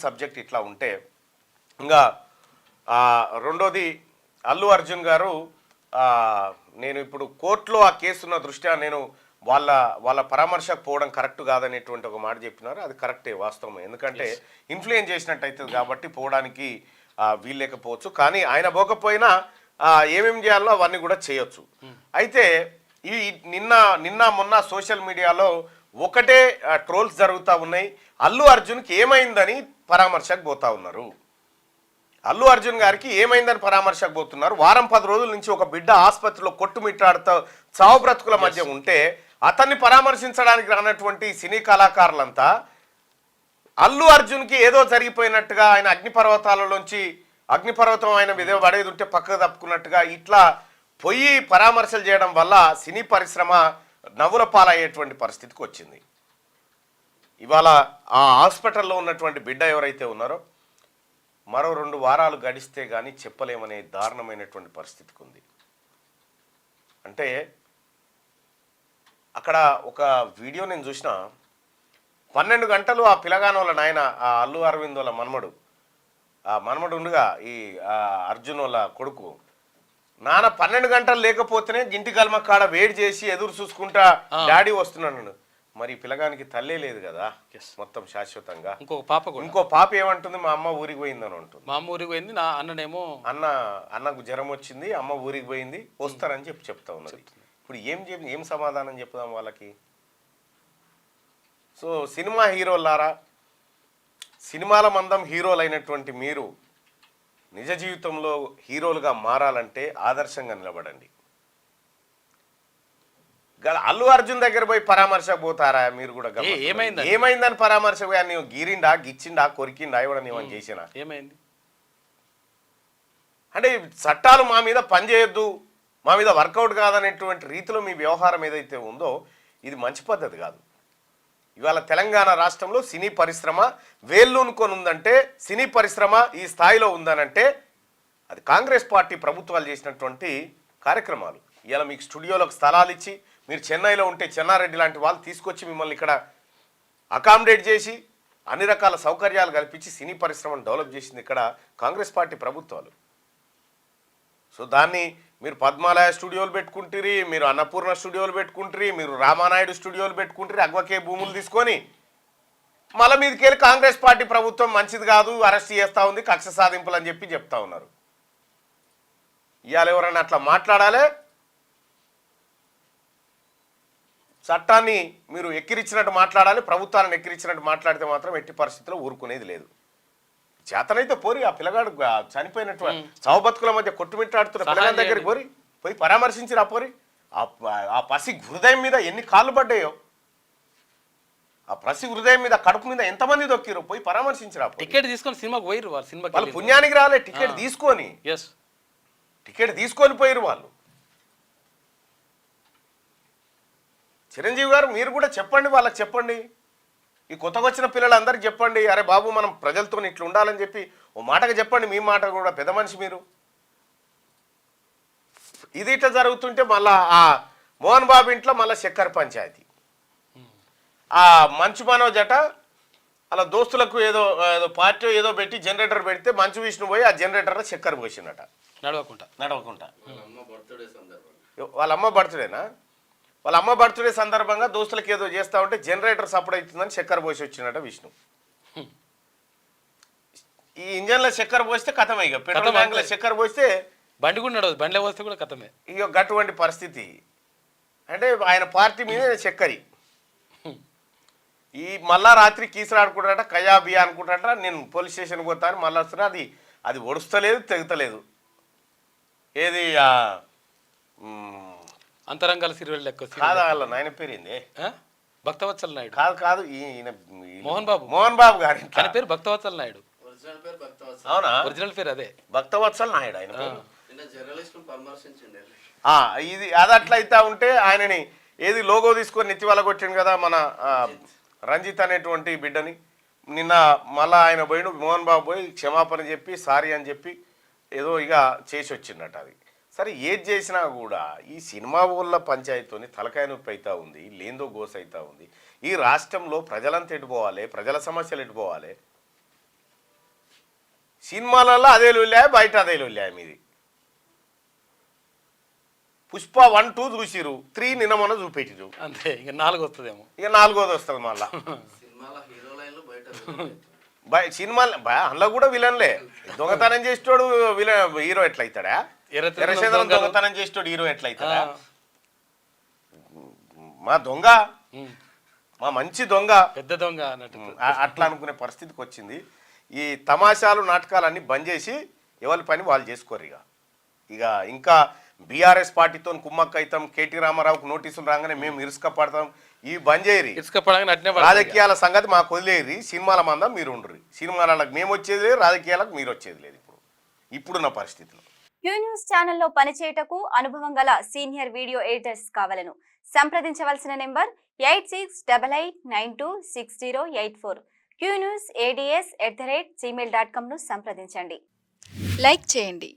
Subject ఇట్లా ఉంటే, ఇంకా రెండోది అల్లు అర్జున్ గారు నేను ఇప్పుడు కోర్టులో ఆ కేసున్న దృష్ట్యా నేను వాళ్ళ పరామర్శకు పోవడం కరెక్ట్ కాదనేటువంటి ఒక మాట చెప్పినారు. అది కరెక్టే, వాస్తవం. ఎందుకంటే ఇన్ఫ్లుయెన్స్ చేసినట్టు అవుతుంది కాబట్టి పోవడానికి వీల్లేకపోవచ్చు. కానీ ఆయన పోకపోయినా ఏమేమి చేయాలో అవన్నీ కూడా చేయొచ్చు. అయితే ఈ నిన్న మొన్న సోషల్ మీడియాలో ఒకటే ట్రోల్స్ జరుగుతూ ఉన్నాయి. అల్లు అర్జున్కి ఏమైందని పరామర్శకు పోతా ఉన్నారు. అల్లు అర్జున్ గారికి ఏమైందని పరామర్శకు పోతున్నారు. వారం 10 రోజుల నుంచి ఒక బిడ్డ ఆసుపత్రిలో కొట్టుమిట్టాడుతూ చావు బ్రతుకుల మధ్య ఉంటే అతన్ని పరామర్శించడానికి రానటువంటి సినీ కళాకారులంతా అల్లు అర్జున్కి ఏదో జరిగిపోయినట్టుగా, ఆయన అగ్నిపర్వతం ఆయన మీద పడేది ఉంటే పక్కకు తప్పుకున్నట్టుగా ఇట్లా పోయి పరామర్శలు చేయడం వల్ల సినీ పరిశ్రమ నవ్వుల పాలయ్యేటువంటి పరిస్థితికి వచ్చింది. ఇవాళ ఆ హాస్పిటల్లో ఉన్నటువంటి బిడ్డ ఎవరైతే ఉన్నారో మరో 2 వారాలు గడిస్తే కానీ చెప్పలేమనే దారుణమైనటువంటి పరిస్థితికి ఉంది. అంటే అక్కడ ఒక వీడియో నేను చూసిన, 12 గంటలు ఆ పిలగానోళ్ళ నాయన, ఆ అల్లు అరవింద్ వాళ్ళ మనమడు ఉండగా ఈ అర్జున్ వాళ్ళ కొడుకు నాన్న 12 గంటలు లేకపోతేనే గింటి గల్మ కాడ వేడి చేసి ఎదురు చూసుకుంటా డాడీ వస్తున్నాను. మరి పిల్లగానికి తల్లే లేదు కదా మొత్తం శాశ్వతంగా. ఇంకో పాప ఏమంటుంది, మా అమ్మ ఊరికి పోయిందని ఉంటుంది. మా అమ్మ ఊరికి పోయింది, నా అన్ననేమో అన్నకు జ్వరం వచ్చింది, అమ్మ ఊరికి పోయింది, వస్తారని చెప్తా ఉన్నది. ఇప్పుడు ఏం సమాధానం చెప్దాం వాళ్ళకి? సో సినిమా హీరోలారా, సినిమాల మందం హీరోలైనటువంటి మీరు నిజ జీవితంలో హీరోలుగా మారాలంటే ఆదర్శంగా నిలబడండి. అల్లు అర్జున్ దగ్గర పోయి పరామర్శకు పోతారా మీరు కూడా? ఏమైందని పరామర్శకు పోయా? నీవు గీరిండా, గిచ్చిండా, కొరికిండా, ఇవ్వడం ఏమని చేసినా ఏమైంది? అంటే చట్టాలు మా మీద పనిచేయొద్దు, మా మీద వర్కౌట్ కాదనేటువంటి రీతిలో మీ వ్యవహారం ఏదైతే ఉందో ఇది మంచి పద్ధతి కాదు. ఇవాళ తెలంగాణ రాష్ట్రంలో సినీ పరిశ్రమ వేళ్ళూనుకొని ఉందంటే, సినీ పరిశ్రమ ఈ స్థాయిలో ఉందనంటే అది కాంగ్రెస్ పార్టీ ప్రభుత్వాలు చేసినటువంటి కార్యక్రమాలు. ఇవాళ మీకు స్టూడియోలకు స్థలాలు ఇచ్చి, మీరు చెన్నైలో ఉంటే చెన్నారెడ్డి లాంటి వాళ్ళు తీసుకొచ్చి మిమ్మల్ని ఇక్కడ అకామిడేట్ చేసి అన్ని రకాల సౌకర్యాలు కల్పించి సినీ పరిశ్రమను డెవలప్ చేసింది ఇక్కడ కాంగ్రెస్ పార్టీ ప్రభుత్వాలు. సో దాన్ని మీరు పద్మాలయ స్టూడియోలు పెట్టుకుంటారు, మీరు అన్నపూర్ణ స్టూడియోలు పెట్టుకుంటారు, మీరు రామానాయుడు స్టూడియోలు పెట్టుకుంటారు, అగ్వకే భూములు తీసుకొని మళ్ళీ మీదకి వెళ్ళి కాంగ్రెస్ పార్టీ ప్రభుత్వం మంచిది కాదు, అరెస్ట్ చేస్తూ ఉంది, కక్ష సాధింపులు అని చెప్తా ఉన్నారు. ఇవాళ ఎవరన్నా అట్లా మాట్లాడాలి? చట్టాన్ని మీరు ఎక్కిరించినట్టు మాట్లాడాలి, ప్రభుత్వాలను ఎక్కిరించినట్టు మాట్లాడితే మాత్రం ఎట్టి పరిస్థితుల్లో ఊరుకునేది లేదు. చేతనైతే పోరి ఆ పిల్లగాడు చనిపోయినటువంటి చావు బతుకుల మధ్య కొట్టుమిట్టాడుతున్న పిల్లగాడి దగ్గరికి పోయి పరామర్శించి రా పోరి. ఆ పసి హృదయం మీద ఎన్ని కాళ్ళు పడ్డాయో, ఆ పసి హృదయం మీద, కడుపు మీద ఎంతమంది దొక్కిరో పోయి పరామర్శించిరా. టికెట్ తీసుకొని సినిమాకి పోయిరు వాళ్ళు పుణ్యానికి రాలే, టికెట్ తీసుకొని పోయిరు వాళ్ళు. చిరంజీవి గారు మీరు కూడా చెప్పండి, వాళ్ళకి చెప్పండి, ఈ కొత్తగా వచ్చిన పిల్లలందరికీ చెప్పండి, అరే బాబు మనం ప్రజలతో ఇట్లా ఉండాలని చెప్పి ఓ మాటగా చెప్పండి. మీ మాట కూడా పెద్ద మనిషి మీరు. ఇది ఇట్లా జరుగుతుంటే మళ్ళా ఆ మోహన్ బాబు ఇంట్లో మళ్ళీ చక్కెర పంచాయతీ. ఆ మంచు మనోజ్ అట అలా దోస్తులకు ఏదో పార్టీ ఏదో పెట్టి జనరేటర్ పెడితే మంచు విష్ణు పోయి ఆ జనరేటర్లో చక్కెర పోసిందట నడవకుండా. వాళ్ళ అమ్మ బర్త్డేనా? వాళ్ళ అమ్మ బర్త్డే సందర్భంగా దోస్తులకు ఏదో చేస్తూ ఉంటే జనరేటర్ సపోర్ట్ అవుతుందని చక్కెర పోసి వచ్చినట విష్ణు. ఈ ఇంజన్లో చక్కెర పోస్తే కథమే, ఇక పెట్రోల్ బ్యాంకులో చక్కెర పోస్తే బండి కూడా నడవదు, బండిలో పోస్తే కూడా కథమే. ఇక అటువంటి పరిస్థితి. అంటే ఆయన పార్టీ మీద చక్కెరి. ఈ మళ్ళా రాత్రి కీసరాడుకుంటాట, కయా బియా అనుకుంటాట, నేను పోలీస్ స్టేషన్కి పోతాను మళ్ళీ వస్తున్నా, అది ఒడుస్తలేదు, తెగుతలేదు. ఏది అంతరంగాల సీరియల్ లెక్క కాదు, వాళ్ళ నాయన పేరేంది? భక్తవత్సల నాయుడు. కాదు, ఈయన మోహన్ బాబు గారి పేరు భక్తవత్సల నాయుడు. అవునా? ఒరిజినల్ పేరు అదే, భక్తవత్సల నాయుడు ఆయన. ఇది అది అట్లా అవుతా ఉంటే ఆయనని ఏది లోగో తీసుకొని నెత్తి వల్ల కొట్టిండు కదా మన రంజిత్ అనేటువంటి బిడ్డని. నిన్న మళ్ళా ఆయన పోయిడు, మోహన్ బాబు పోయి క్షమాపణ చెప్పి సారీ అని చెప్పి ఏదో ఇక చేసి వచ్చిందట. అది సరే, ఏది చేసినా కూడా ఈ సినిమా ఊళ్ళ పంచాయతీతోని తలకాయ నొప్పి అవుతా ఉంది, లేందో గోస అవుతా ఉంది. ఈ రాష్ట్రంలో ప్రజలంతా ఎటుపోవాలి, ప్రజల సమస్యలు ఎటుపోవాలి? సినిమాలలో అదే లొల్లాయ, బయట అదే లొల్లాయ మీది. పుష్ప 1, 2 చూసిరు, 3 నిన్న మొన్న చూపెట్టిరు. అంతే, ఇక 4 వస్తుందేమో. ఇక 4వది వస్తుంది మళ్ళా. సినిమాలు అందులో కూడా విలన్లే. దొంగతనం చేసేటోడు హీరో ఎట్లయితాడా? ఎర్రచంద్రం దొంగతనం చేసేటోడు హీరో ఎట్లయితాడా? మా దొంగ, మా మంచి దొంగ, పెద్ద దొంగ అన్నట్టు అట్లా అనుకునే పరిస్థితికి వచ్చింది. ఈ తమాషాలు నాటకాలన్నీ బంద్ చేసి ఎవరి పని వాళ్ళు చేసుకోరు. ఇక ఇంకా బీఆర్ఎస్ పార్టీతో కుమ్మక్క అవుతాం, కేటీ రామారావుకు నోటీసులు రాగానే మేము ఇరుసుక పడతాం, ఇవి బంద్ చేయరి. రాజకీయాల సంగతి మాకు వదిలేరి, సినిమాల మంద మీరు ఉండరు. సినిమాలకు మేము వచ్చేది లేదు, రాజకీయాలకు మీరు వచ్చేది లేదు. ఇప్పుడున్న పరిస్థితిలో క్యూ న్యూస్ ఛానల్లో పనిచేయటకు అనుభవం గల సీనియర్ వీడియో ఎడిటర్స్ కావాలను సంప్రదించవలసిన నెంబర్ 8688926084. qnewsads@gmail.com ను సంప్రదించండి. లైక్ చేయండి.